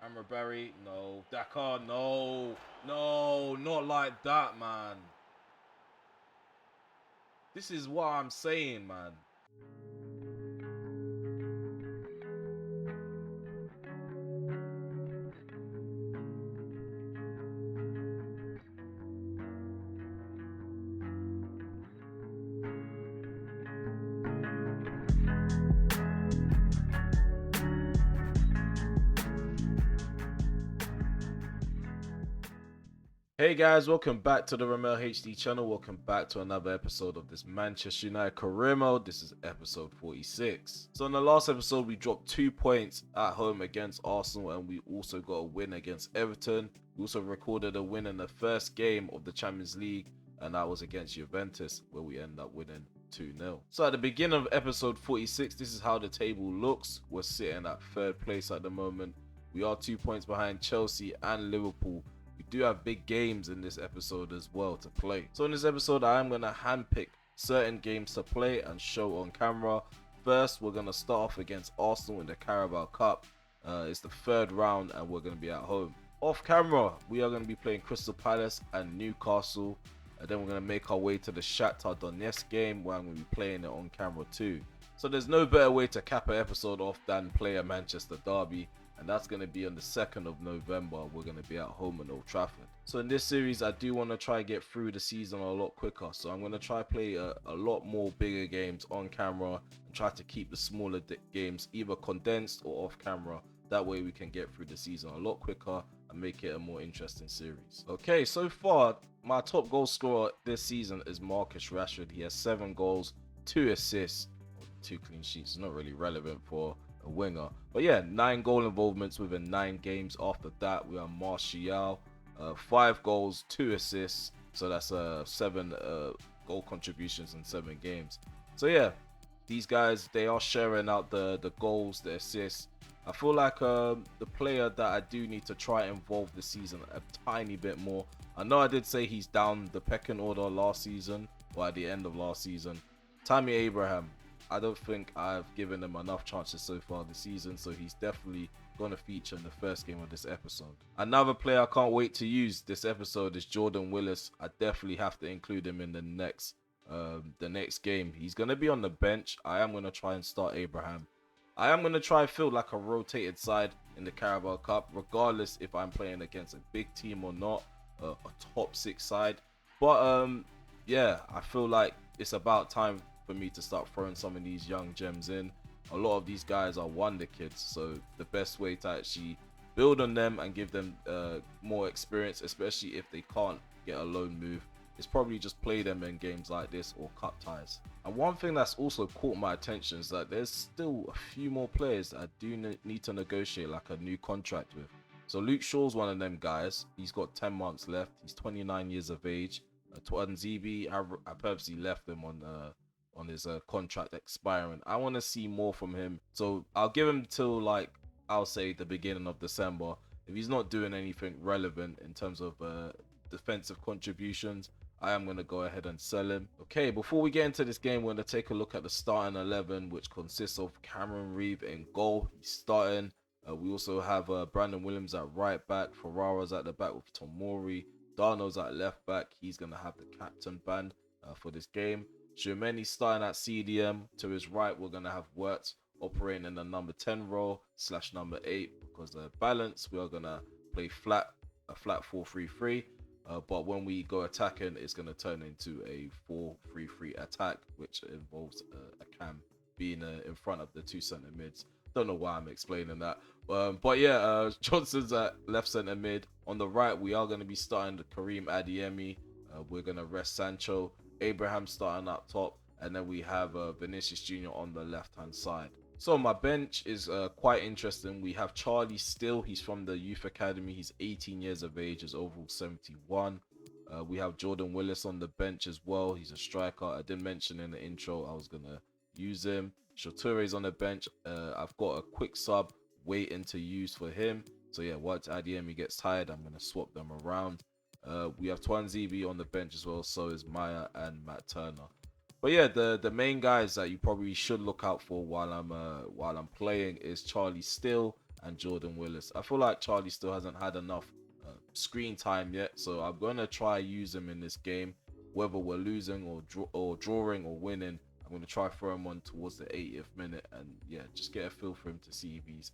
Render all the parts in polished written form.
Amraberry, no. Dakar, no. No, not like that, man. This is what I'm saying, man. Hey guys, welcome back to the Ramel HD channel. Welcome back to another episode of this Manchester United Carimo. This is episode 46. So in the last episode, we dropped 2 points at home against Arsenal and we also got a win against Everton. We also recorded a win in the first game of the Champions League, and that was against Juventus, where we ended up winning 2-0. So at the beginning of episode 46, this is how the table looks. We're sitting at third place at the moment. We are 2 points behind Chelsea and Liverpool. We do have big games in this episode as well to play. So in this episode, I am going to handpick certain games to play and show on camera. First, we're going to start off against Arsenal in the Carabao Cup. It's the third round and we're going to be at home. Off camera, we are going to be playing Crystal Palace and Newcastle. And then we're going to make our way to the Shakhtar Donetsk game, where I'm going to be playing it on camera too. So there's no better way to cap an episode off than play a Manchester derby. And that's going to be on the 2nd of November. We're going to be at home in Old Trafford. So in this series, I do want to try and get through the season a lot quicker. So I'm going to try play a lot more bigger games on camera and try to keep the smaller games either condensed or off camera. That way we can get through the season a lot quicker and make it a more interesting series. Okay, so far, my top goal scorer this season is Marcus Rashford. He has 7 goals, 2 assists, 2 clean sheets. It's not really relevant for a winger, but yeah, 9 goal involvements within 9 games. After that, we are Martial, 5 goals, 2 assists, so that's 7 goal contributions in 7 games. So yeah, these guys, they are sharing out the goals, the assists. I feel like the player that I do need to try and involve this season a tiny bit more. I know I did say he's down the pecking order last season, or at the end of last season. Tammy Abraham, I don't think I've given him enough chances so far this season, so he's definitely going to feature in the first game of this episode. Another player I can't wait to use this episode is Jordan Willis. I definitely have to include him in the next game. He's going to be on the bench. I am going to try and start Abraham. I am going to try and feel like a rotated side in the Carabao Cup, regardless if I'm playing against a big team or not, a top 6 side. But yeah, I feel like it's about time for me to start throwing some of these young gems in. A lot of these guys are wonder kids, so the best way to actually build on them and give them more experience, especially if they can't get a loan move, is probably just play them in games like this or cup ties. And one thing that's also caught my attention is that there's still a few more players that I do need to negotiate like a new contract with. So Luke Shaw's one of them guys. He's got 10 months left. He's 29 years of age. Twanzibi, I purposely left him on his contract expiring. I want to see more from him, so I'll give him till like, I'll say the beginning of December. If he's not doing anything relevant in terms of defensive contributions, I am going to go ahead and sell him. Okay, before we get into this game, we're going to take a look at the starting 11, which consists of Cameron Reeve in goal. He's starting. We also have Brandon Williams at right back, Ferrara's at the back with Tomori, Darno's at left back. He's going to have the captain band for this game. Jermaine starting at CDM. To his right, we're going to have Wirtz operating in the number 10 role / number 8, because the balance, we are going to play a flat 4-3-3. But when we go attacking, it's going to turn into a 4-3-3 attack, which involves a cam being in front of the 2 centre mids. Don't know why I'm explaining that. But yeah, Johnson's at left centre mid. On the right, we are going to be starting the Karim Adeyemi. We're going to rest Sancho. Abraham starting up top, and then we have Vinicius Jr. on the left hand side. So my bench is quite interesting. We have Charlie Still. He's from the youth academy. He's 18 years of age. Is overall 71. We have Jordan Willis on the bench as well. He's a striker. I did mention in the intro I was gonna use him. Shature's on the bench. I've got a quick sub waiting to use for him. So yeah, once Adeyemi gets tired, I'm gonna swap them around. We have Twanzibi on the bench as well, so is Maya and Matt Turner. But yeah, the main guys that you probably should look out for while I'm playing is Charlie Still and Jordan Willis. I feel like Charlie still hasn't had enough screen time yet, so I'm going to try use him in this game. Whether we're losing or drawing or winning, I'm going to try throw him on towards the 80th minute and yeah, just get a feel for him to see if he's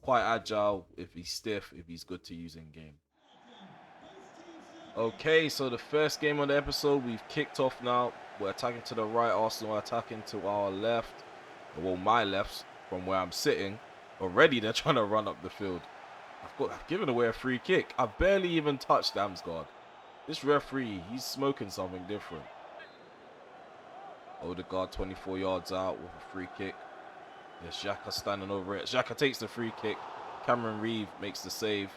quite agile, if he's stiff, if he's good to use in game. Okay, so the first game on the episode, we've kicked off now. We're attacking to the right, Arsenal are attacking to our left. Well, my left, from where I'm sitting. Already, they're trying to run up the field. I've given away a free kick. I've barely even touched Damsgaard. This referee, he's smoking something different. Odegaard 24 yards out with a free kick. There's Xhaka standing over it. Xhaka takes the free kick. Cameron Reeve makes the save.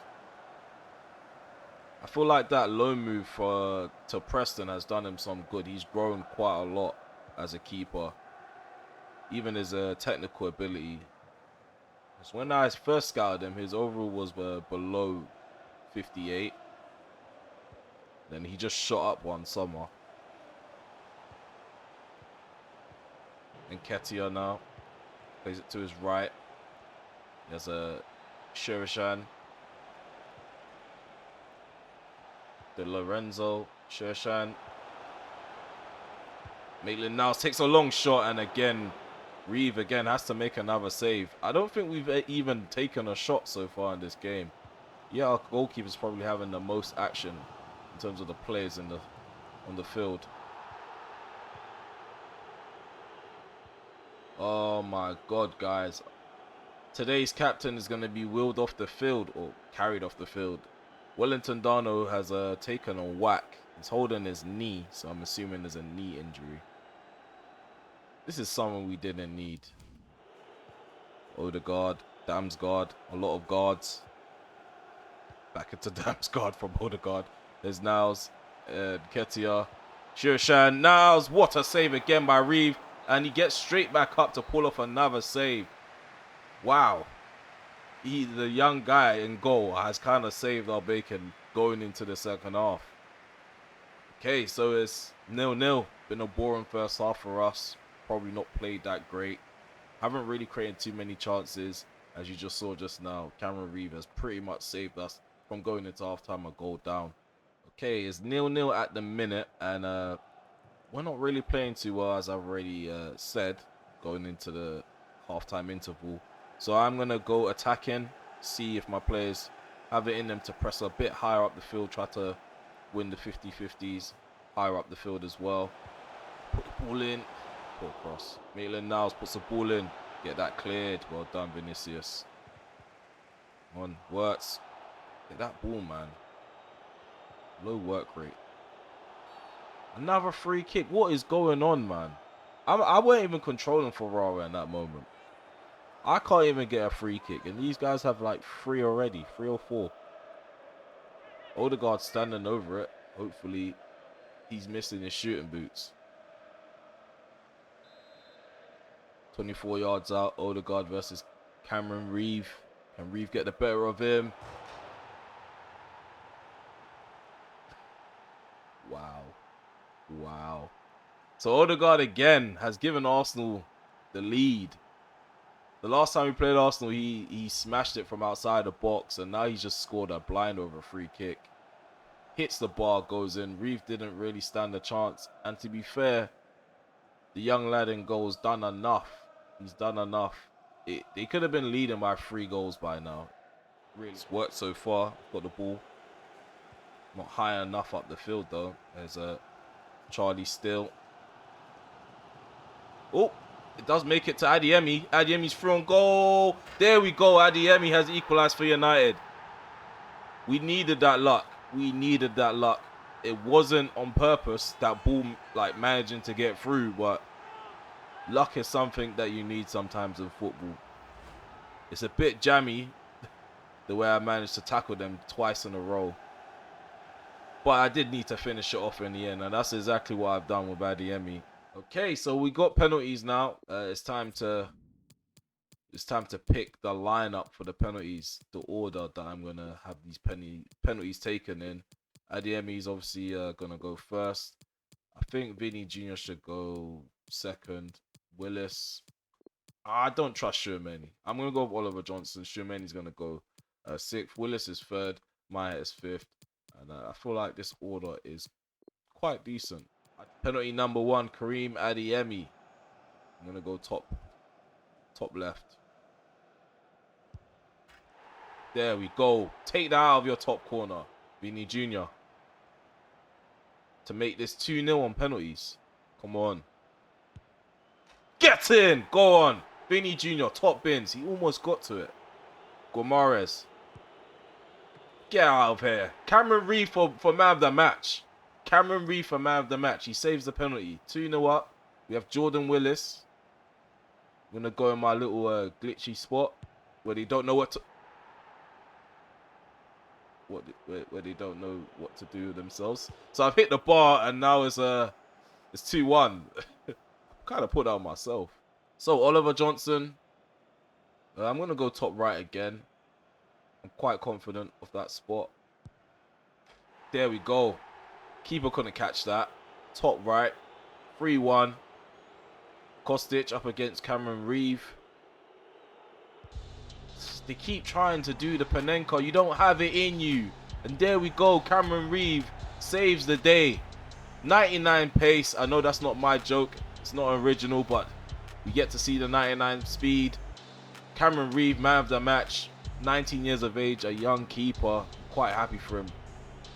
I feel like that loan move to Preston has done him some good. He's grown quite a lot as a keeper. Even his technical ability. Because when I first scouted him, his overall was below 58. Then he just shot up one summer. And Ketia now plays it to his right. There's a Sherishan. De Lorenzo, Sherishan. Maitland-Niles takes a long shot, and again, Reeve again has to make another save. I don't think we've even taken a shot so far in this game. Yeah, our goalkeeper's probably having the most action in terms of the players on the field. Oh my God, guys. Today's captain is going to be wheeled off the field or carried off the field. Wellington Darno has taken a whack. He's holding his knee, so I'm assuming there's a knee injury. This is someone we didn't need. Odegaard, Damsgaard, a lot of guards. Back into Damsgaard from Odegaard. There's Niles, Ketia, Sherishan, Niles. What a save again by Reeve. And he gets straight back up to pull off another save. Wow. The young guy in goal has kind of saved our bacon going into the second half. Okay, so it's 0-0. Been a boring first half for us. Probably not played that great. Haven't really created too many chances. As you just saw just now, Cameron Reeve has pretty much saved us from going into halftime a goal down. Okay, it's 0-0 at the minute. And we're not really playing too well, as I've already said, going into the halftime interval. So I'm going to go attacking, see if my players have it in them to press a bit higher up the field, try to win the 50-50s higher up the field as well. Put the ball in. Poor cross. Maitland-Niles puts the ball in. Get that cleared. Well done, Vinicius. Come on, works. Get that ball, man. Low work rate. Another free kick. What is going on, man? I weren't even controlling Ferrara in that moment. I can't even get a free kick. And these guys have like 3 already. 3 or 4. Odegaard standing over it. Hopefully, he's missing his shooting boots. 24 yards out. Odegaard versus Cameron Reeve. Can Reeve get the better of him? Wow. Wow. So Odegaard again has given Arsenal the lead. The last time we played Arsenal, he smashed it from outside the box, and now he's just scored a blind over a free kick. Hits the bar, goes in. Reeve didn't really stand a chance. And to be fair, the young lad in goal's done enough. He's done enough. They could have been leading by 3 goals by now. Really, it's worked so far. Got the ball. Not high enough up the field though. There's a Charlie still. Oh, it does make it to Adeyemi. Adeyemi's through on goal. There we go. Adeyemi has equalised for United. We needed that luck. We needed that luck. It wasn't on purpose, that ball like managing to get through, but luck is something that you need sometimes in football. It's a bit jammy the way I managed to tackle them twice in a row. But I did need to finish it off in the end, and that's exactly what I've done with Adeyemi. Okay, so we got penalties now. It's time to pick the lineup for the penalties, the order that I'm gonna have these penalties taken in. Adeyemi is obviously gonna go first. I think Vinny Jr. should go second. Willis, I don't trust Shermani. I'm going to go with Oliver Johnson. Shermani's going to go 6th. Willis is 3rd. Maya is 5th. And I feel like this order is quite decent. Penalty number 1, Kareem Adeyemi. I'm going to go top left. There we go. Take that out of your top corner, Vini Jr. to make this 2-0 on penalties. Come on. Get in! Go on. Vini Jr., top bins. He almost got to it. Gomares. Get out of here. Cameron Reeve for man of the match. Cameron Reeve for man of the match. He saves the penalty. 2-0 up. We have Jordan Willis. I'm going to go in my little glitchy spot where they don't know what to... Where they don't know what to do with themselves. So I've hit the bar and now it's 2-1. Kind of put that on myself. So Oliver Johnson. I'm going to go top right again. I'm quite confident of that spot. There we go. Keeper couldn't catch that. Top right. 3-1. Kostic up against Cameron Reeve. They keep trying to do the Panenka. You don't have it in you. And there we go. Cameron Reeve saves the day. 99 pace. I know that's not my joke. It's not original, but we get to see the 99 speed. Cameron Reeve, man of the match. 19 years of age, a young keeper. I'm quite happy for him.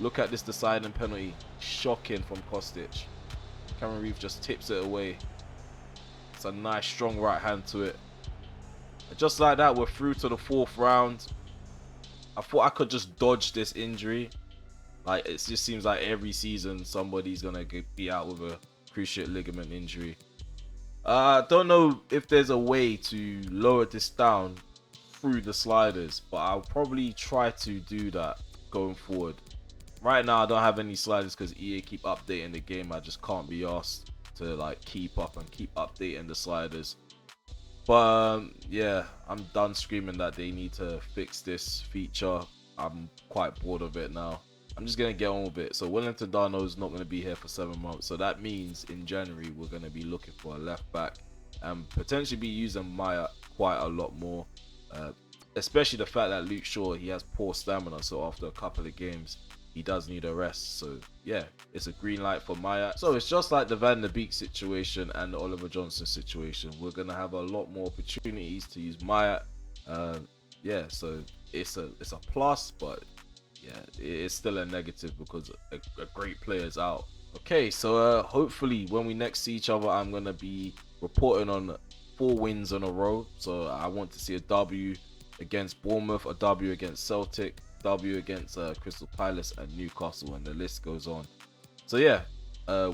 Look at this deciding penalty. Shocking from Kostic. Cameron Reeve just tips it away. It's a nice strong right hand to it. And just like that, we're through to the 4th round. I thought I could just dodge this injury. Like, it just seems like every season somebody's gonna be out with a cruciate ligament injury. I don't know if there's a way to lower this down through the sliders, but I'll probably try to do that going forward. Right now I don't have any sliders because EA keep updating the game. I just can't be asked to like keep up and keep updating the sliders. But yeah, I'm done screaming that they need to fix this feature. I'm quite bored of it now. I'm just going to get on with it. So Wellington Darno is not going to be here for 7 months. So that means in January we're going to be looking for a left back and potentially be using Maya quite a lot more. Especially the fact that Luke Shaw, he has poor stamina. So after a couple of games, he does need a rest. So yeah, it's a green light for Maya. So it's just like the Van der Beek situation and the Oliver Johnson situation. We're going to have a lot more opportunities to use Maya. Yeah, so it's a plus, but yeah, it's still a negative because a great player is out. Okay, so hopefully when we next see each other, I'm going to be reporting on 4 wins in a row. So I want to see a W against Bournemouth, a W against Celtic, W against Crystal Palace and Newcastle, and the list goes on. So yeah,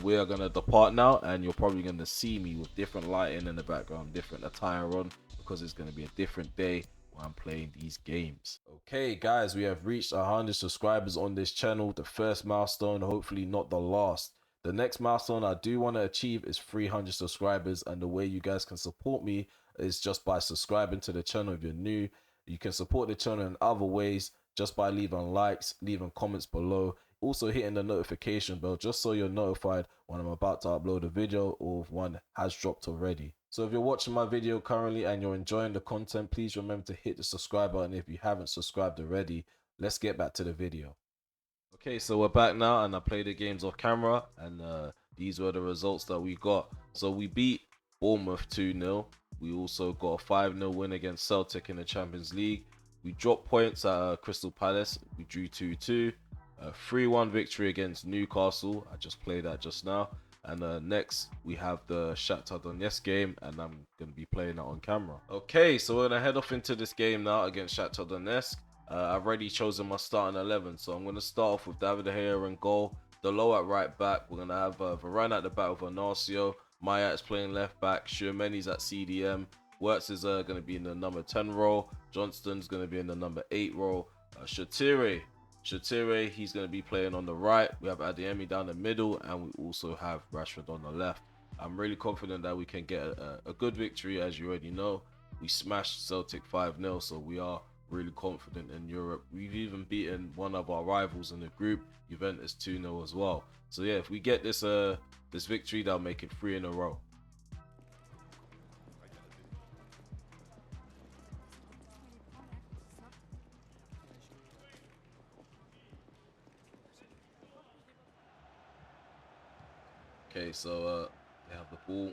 we are going to depart now, and you're probably going to see me with different lighting in the background, different attire on, because it's going to be a different day when I'm playing these games. Okay guys, we have reached 100 subscribers on this channel, the first milestone, hopefully not the last. The next milestone I do want to achieve is 300 subscribers, and the way you guys can support me is just by subscribing to the channel if you're new. You can support the channel in other ways, just by leaving likes, leaving comments below, also hitting the notification bell just so you're notified when I'm about to upload a video or if one has dropped already. So if you're watching my video currently and you're enjoying the content, please remember to hit the subscribe button if you haven't subscribed already. Let's get back to the video. Okay, so we're back now and I played the games off camera, and these were the results that we got. So we beat Bournemouth 2-0. We also got a 5-0 win against Celtic in the Champions League. We dropped points at Crystal Palace. We drew 2-2. 3-1 victory against Newcastle. I just played that just now. And next we have the Shakhtar Donetsk game, and I'm going to be playing that on camera. Okay, so we're going to head off into this game now against Shakhtar Donetsk. I've already chosen my starting 11, so I'm going to start off with David De Gea in goal. Delo at right back. We're going to have Varane at the back with Inacio. Maya is playing left back. Shermani's at CDM. Wirtz is going to be in the number 10 role. Johnston's going to be in the number 8 role. Shakhtar, he's going to be playing on the right. We have Adeyemi down the middle, and we also have Rashford on the left. I'm really confident that we can get a good victory. As you already know, we smashed Celtic 5-0, so we are really confident in Europe. We've even beaten one of our rivals in the group, Juventus 2-0 as well. So yeah, if we get this this victory, that'll make it 3 in a row. Okay, so they have the ball.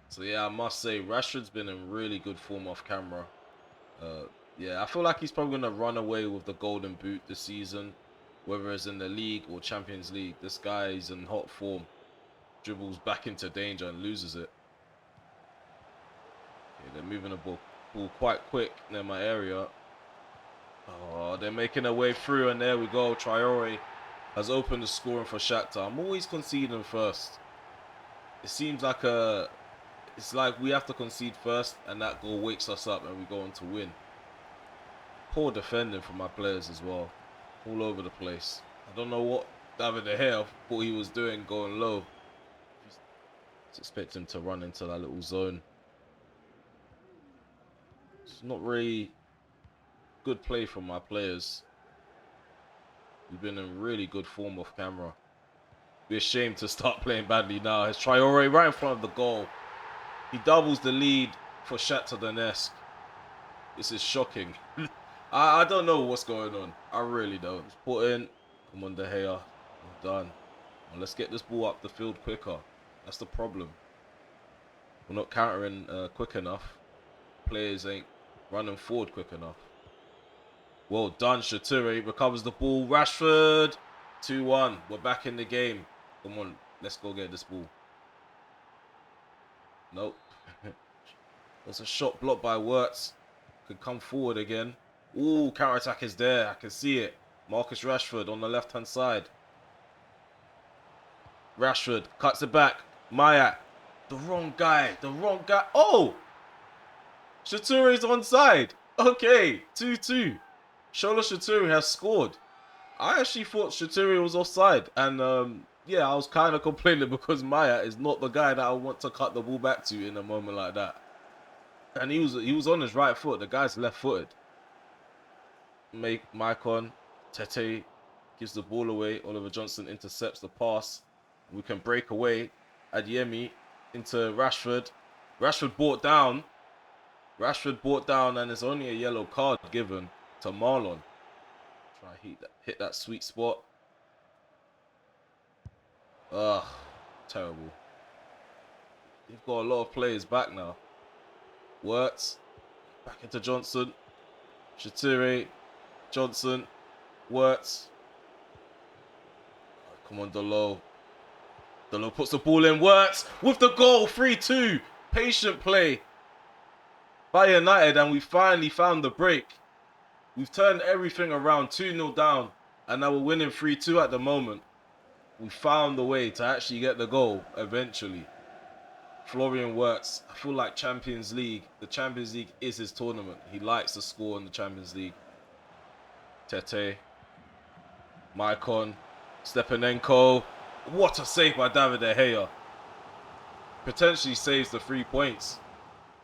So yeah, I must say Rashford's been in really good form off camera. Uh, yeah, I feel like he's probably gonna run away with the Golden Boot this season, whether it's in the league or Champions League. This guy is in hot form. Dribbles back into danger and loses it. Okay, they're moving the ball quite quick near my area. Oh, they're making their way through, and there we go. Traore has opened the scoring for Shakhtar. I'm always conceding first. It seems like it's like we have to concede first, and that goal wakes us up, and we go on to win. Poor defending from my players as well, all over the place. I don't know what David De Gea thought he was doing going low. Just expect him to run into that little zone. It's not really good play from my players. We've been in really good form off camera. Be ashamed to start playing badly now. It's Traore right in front of the goal. He doubles the lead for Shakhtar Donetsk. This is shocking. I don't know what's going on. I really don't. Just put in. Come on, De Gea. Well done. Well, let's get this ball up the field quicker. That's the problem. We're not countering quick enough. Players ain't running forward quick enough. Well done, Shakhtar recovers the ball. Rashford, 2-1. We're back in the game. Come on, let's go get this ball. Nope. There's a shot blocked by Wirtz. Could come forward again. Ooh, counter-attack is there. I can see it. Marcus Rashford on the left-hand side. Rashford cuts it back. Maya. The wrong guy. The wrong guy. Oh! Shakhtar's onside. Okay, 2-2. Shola Shakhtar has scored. I actually thought Shakhtar was offside. And yeah, I was kind of complaining because Maya is not the guy that I want to cut the ball back to in a moment like that. And he was on his right foot. The guy's left-footed. Maicon, Tete gives the ball away. Oliver Johnson intercepts the pass. We can break away. Adeyemi into Rashford. Rashford brought down. And there's only a yellow card given to Marlon. Try hit that sweet spot. Ugh, terrible. They've got a lot of players back now. Wirtz, back into Johnson. Shakhtar, Johnson, Wirtz. Come on, Delo. Delo puts the ball in. Wirtz with the goal. 3-2. Patient play by United, and we finally found the break. We've turned everything around. 2-0 down, and now we're winning 3-2 at the moment. We found the way to actually get the goal eventually. Florian Wirtz, I feel like Champions League. The Champions League is his tournament. He likes to score in the Champions League. Tete. Maicon. Stepanenko. What a save by David De Gea. Potentially saves the 3 points.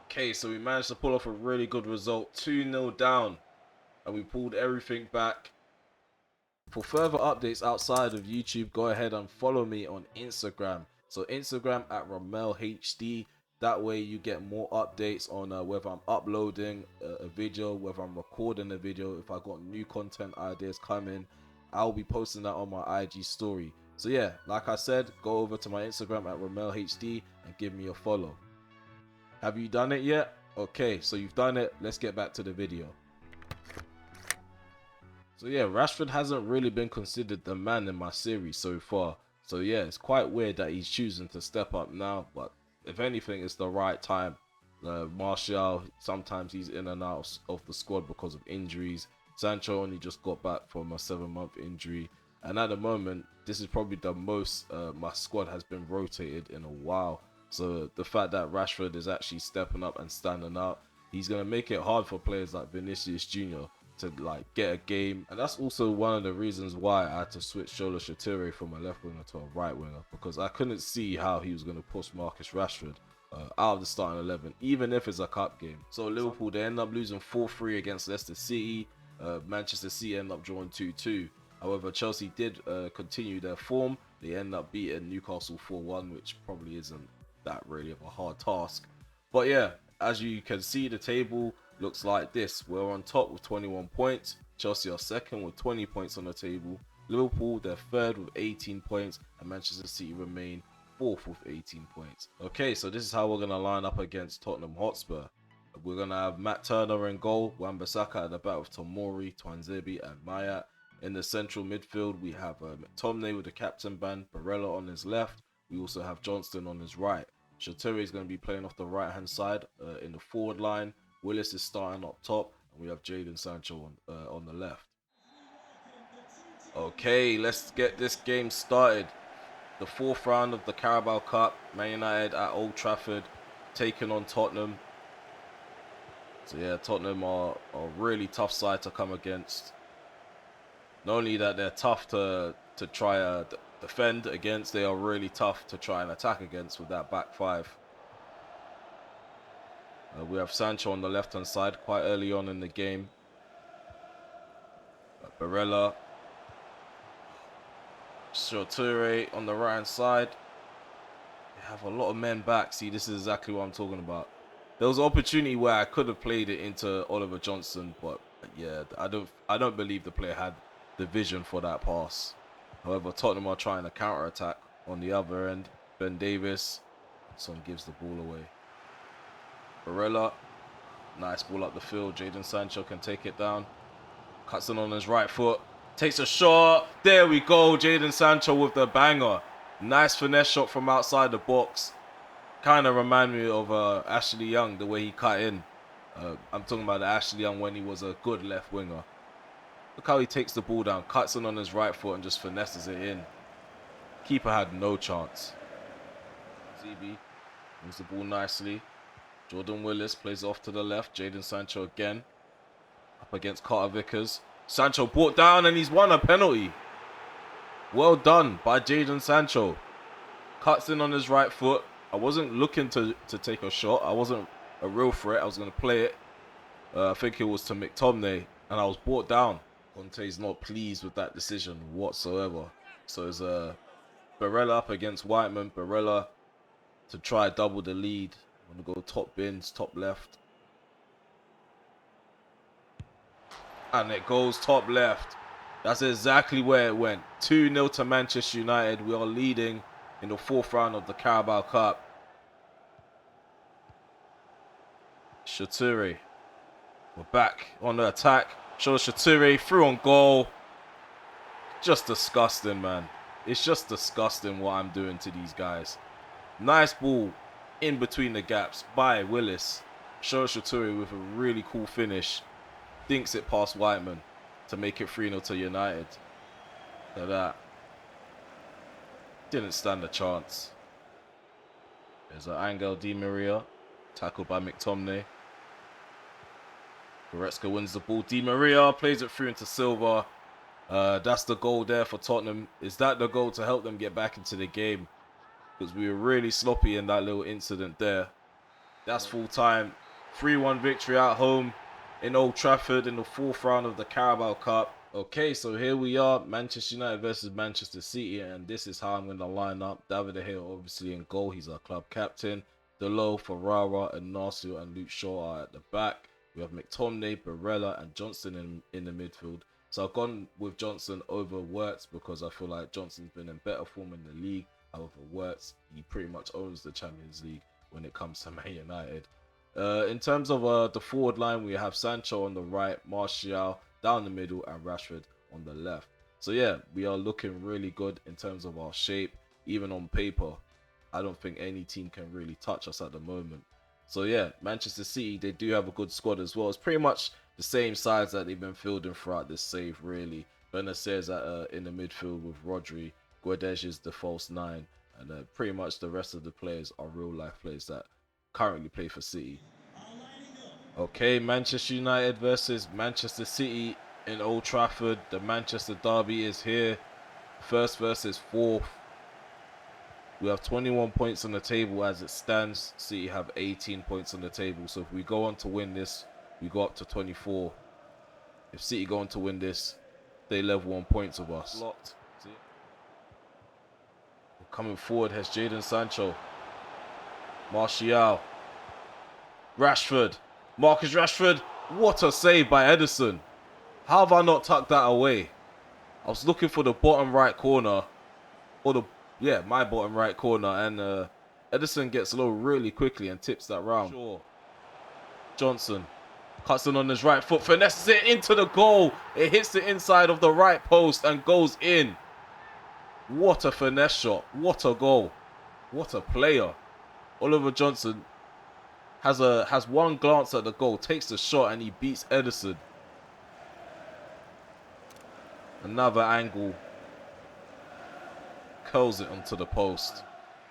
Okay, so we managed to pull off a really good result. 2-0 down. And we pulled everything back. For further updates outside of YouTube, go ahead and follow me on Instagram. So Instagram at RamelHD. That way you get more updates on whether I'm uploading a video, whether I'm recording a video, if I got new content ideas coming. I'll be posting that on my IG story. So yeah, like I said, go over to my Instagram at RamelHD and give me a follow. Have you done it yet? Okay, so you've done it. Let's get back to the video. So yeah, Rashford hasn't really been considered the man in my series so far. So yeah, it's quite weird that he's choosing to step up now. But if anything, it's the right time. Martial, sometimes he's in and out of the squad because of injuries. Sancho only just got back from a 7-month injury. And at the moment, this is probably the most my squad has been rotated in a while. So the fact that Rashford is actually stepping up and standing out, he's going to make it hard for players like Vinicius Jr. to like get a game. And that's also one of the reasons why I had to switch Shola Shakhtar from a left winger to a right winger, because I couldn't see how he was going to push Marcus Rashford out of the starting 11, even if it's a cup game. So Liverpool, they end up losing 4-3 against Leicester City. Manchester City end up drawing 2-2. However, Chelsea did continue their form. They end up beating Newcastle 4-1, which probably isn't that really of a hard task. But yeah, as you can see, the table looks like this. We're on top with 21 points. Chelsea are second with 20 points on the table. Liverpool, they're third with 18 points, and Manchester City remain fourth with 18 points. Okay, so this is how we're going to line up against Tottenham Hotspur. We're going to have Matt Turner in goal, Wan-Bissaka at the back with Tomori, Twanzebe and Maya. In the central midfield, we have McTominay with the captain band, Barella on his left. We also have Johnston on his right. Shakhtar is going to be playing off the right-hand side in the forward line. Willis is starting up top, and we have Jadon Sancho on the left. Okay, let's get this game started. The fourth round of the Carabao Cup, Man United at Old Trafford, taking on Tottenham. So yeah, Tottenham are a really tough side to come against. Not only that they're tough to try defend against, they are really tough to try and attack against with that back five. We have Sancho on the left-hand side quite early on in the game. Barella. Shakhtar on the right-hand side. They have a lot of men back. See, this is exactly what I'm talking about. There was an opportunity where I could have played it into Oliver Johnson, but yeah, I don't believe the player had the vision for that pass. However, Tottenham are trying to counter-attack on the other end. Ben Davis, son gives the ball away. Barella, nice ball up the field. Jadon Sancho can take it down. Cuts in on his right foot. Takes a shot. There we go. Jadon Sancho with the banger. Nice finesse shot from outside the box. Kind of remind me of Ashley Young, the way he cut in. I'm talking about Ashley Young when he was a good left winger. Look how he takes the ball down, cuts in on his right foot and just finesses it in. Keeper had no chance. CB moves the ball nicely. Jordan Willis plays off to the left. Jadon Sancho again. Up against Carter Vickers. Sancho brought down and he's won a penalty. Well done by Jadon Sancho. Cuts in on his right foot. I wasn't looking to take a shot. I wasn't a real threat. I was going to play it. I think it was to McTominay. And I was brought down. Conte's not pleased with that decision whatsoever. So it's Barella up against Whiteman. Barella to try double the lead. I'm going to go top bins, top left. And it goes top left. That's exactly where it went. 2-0 to Manchester United. We are leading in the fourth round of the Carabao Cup. Shakhtar. We're back on the attack. Show Shakhtar through on goal. Just disgusting, man. It's just disgusting what I'm doing to these guys. Nice ball in between the gaps by Willis. Show Shakhtar with a really cool finish. Dinks it past Whiteman to make it 3-0 to United. Look at that. Didn't stand a chance. There's an Angel Di Maria. Tackled by McTominay. Goretzka wins the ball. Di Maria plays it through into Silva. That's the goal there for Tottenham. Is that the goal to help them get back into the game? Because we were really sloppy in that little incident there. That's full time. 3-1 victory at home in Old Trafford in the fourth round of the Carabao Cup. Okay, so here we are. Manchester United versus Manchester City. And this is how I'm going to line up. David De Gea obviously in goal. He's our club captain. Delo, Ferrara, and Narsio and Luke Shaw are at the back. We have McTominay, Barella, and Johnston in the midfield. So I've gone with Johnson over Wirtz because I feel like Johnson's been in better form in the league. However, Wirtz, he pretty much owns the Champions League when it comes to Man United. In terms of the forward line, we have Sancho on the right, Martial down the middle, and Rashford on the left. So yeah, we are looking really good in terms of our shape. Even on paper, I don't think any team can really touch us at the moment. So yeah, Manchester City, they do have a good squad as well. It's pretty much the same sides that they've been fielding throughout this save, really. Benacer's in the midfield with Rodri. Guedes is the false nine. And pretty much the rest of the players are real-life players that currently play for City. Okay, Manchester United versus Manchester City in Old Trafford. The Manchester derby is here. First versus fourth. We have 21 points on the table as it stands. City have 18 points on the table. So if we go on to win this, we go up to 24. If City go on to win this, they level on points with us. Locked. Coming forward has Jadon Sancho. Martial. Rashford. Marcus Rashford. What a save by Ederson. How have I not tucked that away? I was looking for the bottom right corner, or my bottom right corner, and Edison gets low really quickly and tips that round. Sure. Johnson cuts in on his right foot, finesses it into the goal. It hits the inside of the right post and goes in. What a finesse shot. What a goal. What a player. Oliver Johnson has one glance at the goal, takes the shot, and he beats Edison. Another angle. Curls it onto the post.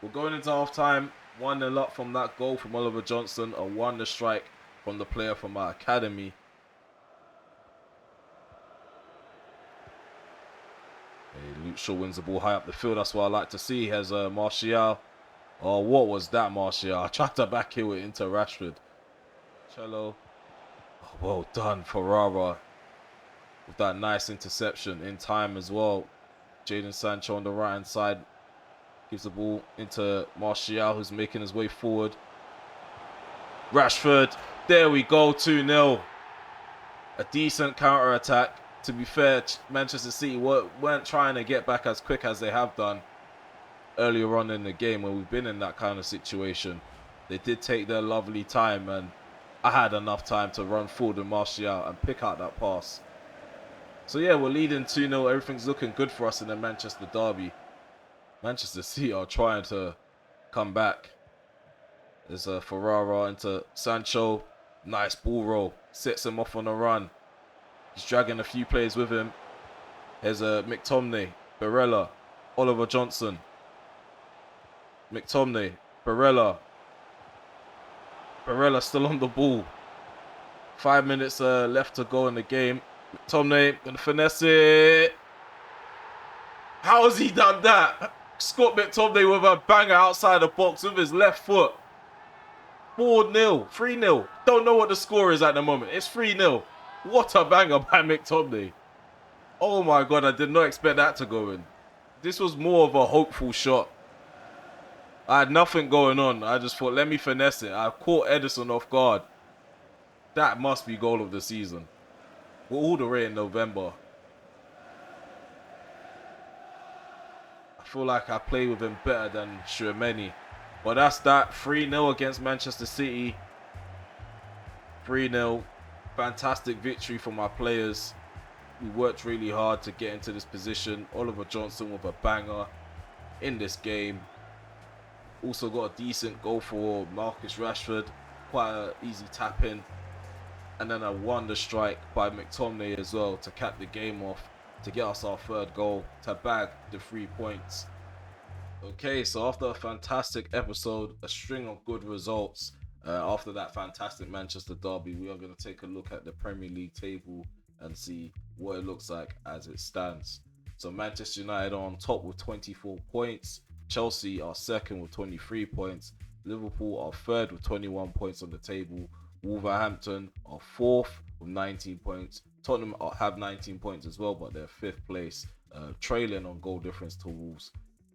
We're going into half time. 1-0 up from that goal from Oliver Johnson. A wonder strike from the player from our academy. Hey, Luke Shaw wins the ball high up the field. That's what I like to see. Has Martial. Oh, what was that, Martial? I tried to back heel it into Rashford. Cello. Oh, well done, Ferrara. With that nice interception in time as well. Jadon Sancho on the right hand side. Gives the ball into Martial, who's making his way forward. Rashford. There we go, 2-0. A decent counter-attack. To be fair, Manchester City weren't trying to get back as quick as they have done earlier on in the game when we've been in that kind of situation. They did take their lovely time, and I had enough time to run forward with Martial and pick out that pass. So yeah, we're leading 2-0. Everything's looking good for us in the Manchester derby. Manchester City are trying to come back. There's a Ferrara into Sancho. Nice ball roll. Sets him off on a run. He's dragging a few players with him. Here's a McTominay, Barella, Oliver Johnson. McTominay, Barella. Barella still on the ball. 5 minutes left to go in the game. McTominay gonna finesse it. How has he done that? Scott McTominay with a banger outside the box with his left foot. 4-0, 3-0. Don't know what the score is at the moment. It's 3-0. What a banger by McTominay. Oh my God, I did not expect that to go in. This was more of a hopeful shot. I had nothing going on. I just thought, let me finesse it. I caught Edison off guard. That must be goal of the season. We're all the way in November. I feel like I play with him better than Tchouaméni. But that's that. 3-0 against Manchester City. 3-0. Fantastic victory for my players. We worked really hard to get into this position. Oliver Johnson with a banger in this game. Also got a decent goal for Marcus Rashford. Quite an easy tap in. And then a wonder strike by McTominay as well to cap the game off, to get us our third goal, to bag the 3 points. Okay, so after a fantastic episode, a string of good results, after that fantastic Manchester derby, we are going to take a look at the Premier League table and see what it looks like as it stands. So Manchester United are on top with 24 points. Chelsea are second with 23 points. Liverpool are third with 21 points on the table. Wolverhampton are fourth with 19 points. Tottenham have 19 points as well, but they're fifth place, trailing on goal difference to Wolves.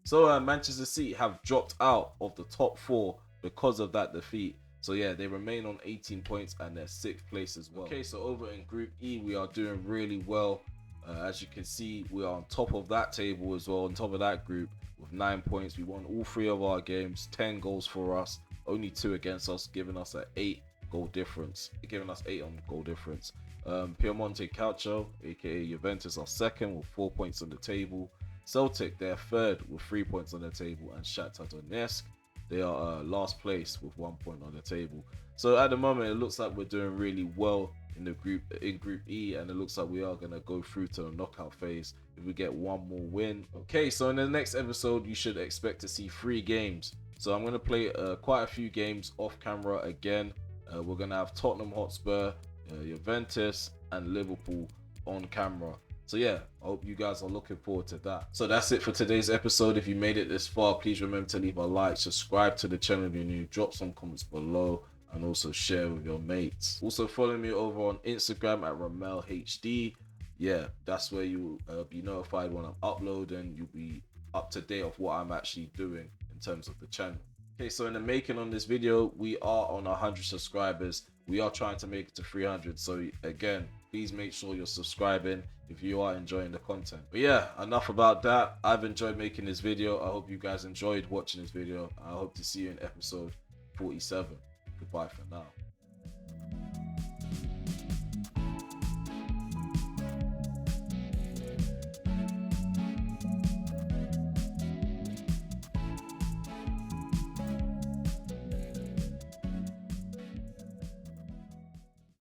So Manchester City have dropped out of the top four because of that defeat. So yeah, they remain on 18 points and they're sixth place as well. Okay, so over in Group E, we are doing really well. As you can see, we are on top of that table as well, on top of that group with 9 points. We won all 3 of our games, 10 goals for us, only 2 against us, giving us an 8 goal difference, giving us 8 on goal difference. Piemonte Calcio, aka Juventus, are second with 4 points on the table. Celtic, they're third with 3 points on the table, and Shakhtar Donetsk, they are last place with 1 point on the table. So at the moment, it looks like we're doing really well in Group E, and it looks like we are going to go through to the knockout phase if we get one more win. Okay, so in the next episode, you should expect to see 3 games. So I'm going to play quite a few games off camera again. We're going to have Tottenham Hotspur, Juventus, and Liverpool on camera. So yeah, I hope you guys are looking forward to that. So that's it for today's episode. If you made it this far, please remember to leave a like, subscribe to the channel if you're new, drop some comments below, and also share with your mates. Also follow me over on Instagram at RamelHD. Yeah, that's where you'll be notified when I'm uploading. You'll be up to date of what I'm actually doing in terms of the channel. Okay, so in the making on this video, we are on 100 subscribers. We are trying to make it to 300. So again, please make sure you're subscribing if you are enjoying the content. But yeah, enough about that. I've enjoyed making this video. I hope you guys enjoyed watching this video. I hope to see you in episode 47. Goodbye for now.